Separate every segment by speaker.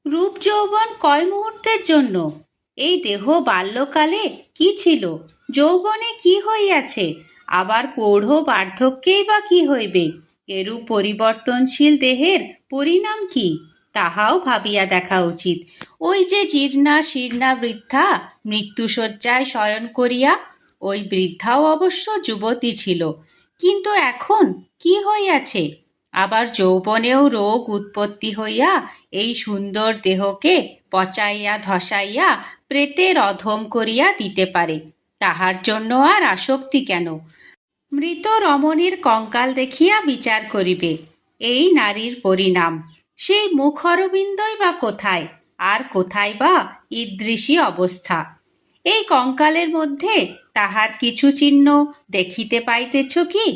Speaker 1: রূপ যৌবন কয় মুহূর্তের জন্য? এই দেহ বাল্যকালে কি ছিল, যৌবনে কি হইয়াছে, আবার পৌঢ় বার্ধক্যেই বা কি হইবে? এরূপ পরিবর্তনশীল দেহের পরিণাম কি, তাহাও ভাবিয়া দেখা উচিত। ওই যে জীর্ণা শীর্ণা বৃদ্ধা মৃত্যুশয্যায় শয়ন করিয়া, ওই বৃদ্ধাও অবশ্য যুবতী ছিল, কিন্তু এখন কি হইয়াছে? আবার যৌবনেও রোগ উৎপত্তি হইয়া এই সুন্দর দেহকে পচাইয়া ধসাইয়া প্রেতের অধম করিয়া দিতে পারে। তাহার জন্য আর আসক্তি কেন? মৃত রমণীর কঙ্কাল দেখিয়া বিচার করিবে, এই নারীর পরিণাম। সেই মুখরবিন্দই বা কোথায়, আর কোথায় বা ঈদৃশী অবস্থা? এই কঙ্কালের মধ্যে তাহার কিছু চিহ্ন দেখিতে পাইতেছ কি?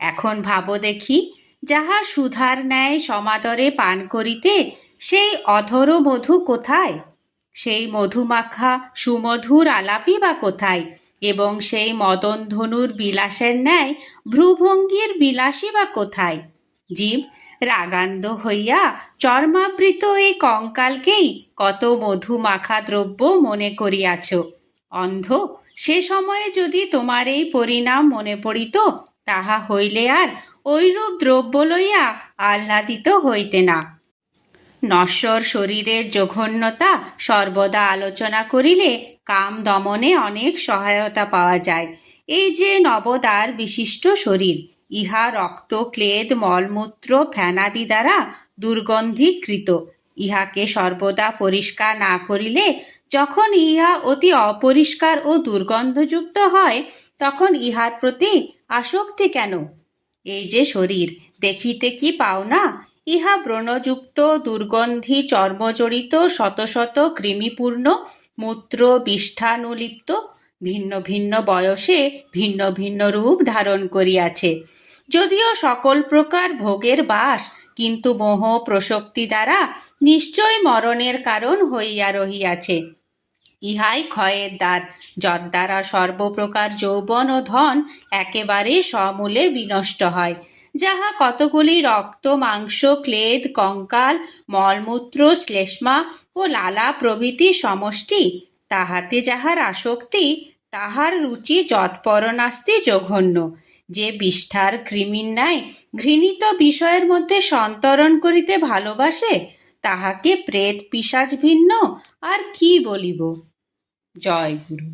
Speaker 1: এখন ভাবো দেখি, যাহা সুধার ন্যায় সমাদরে পান করিতে, সেই অধর মধু কোথায়? সেই মধুমাখা সুমধুর আলাপই বা কোথায়? এবং সেই মদন ধনুর বিলাসের ন্যায় ভ্রুভঙ্গির বিলাসী বা কোথায়? জীব রাগান্ধ হইয়া চর্মাবৃত এই কঙ্কালকেই কত মধুমাখা দ্রব্য মনে করিয়াছ। অন্ধ, সে সময়ে যদি তোমার এই পরিণাম মনে পড়িত, তাহা হইলে আর ঐরূপ দ্রব্য লইয়া আহ্লাদিত হইতে না। নশ্বর শরীরের জঘন্যতা সর্বদা আলোচনা করিলে কাম দমনে অনেক সহায়তা পাওয়া যায়। এই যে নবদার বিশিষ্ট শরীর, ইহা রক্ত ক্লেদ মলমূত্র ফেনাদি দ্বারা দুর্গন্ধীকৃত। ইহাকে সর্বদা পরিষ্কার না করিলে, যখন ইহা অতি অপরিষ্কার ও দুর্গন্ধযুক্ত হয়, তখন ইহার প্রতি আসক্তি কেন? এই যে শরীর, দেখিতে কি পাও না? ইহা ব্রণযুক্ত দুর্গন্ধি চর্মজড়িত শত শত কৃমিপূর্ণ মূত্র বিষ্ঠানুলিপ্ত, ভিন্ন ভিন্ন বয়সে ভিন্ন ভিন্ন রূপ ধারণ করিয়াছে। যদিও সকল প্রকার ভোগের বাস, কিন্তু মোহ প্রশক্তি দ্বারা নিশ্চয় মরণের কারণ হইয়া রহিয়াছে। ইহাই ক্ষয়ের দ্বার, যদ্বারা সর্বপ্রকার যৌবন ও ধন একেবারে সমূলে বিনষ্ট হয়। যাহা কতগুলি রক্ত মাংস ক্লেদ কঙ্কাল মলমূত্র শ্লেষ্মা ও লালা প্রভৃতি সমষ্টি, তাহাতে যাহার আসক্তি, তাহার রুচি যৎপরনাস্তি জঘন্য। যে বিষ্ঠার কৃমির ন্যায় ঘৃণিত বিষয়ের মধ্যে সন্তরণ করিতে ভালোবাসে, তাহাকে প্রেত পিশাচ ভিন্ন আর কি বলিব। জয় গুরু।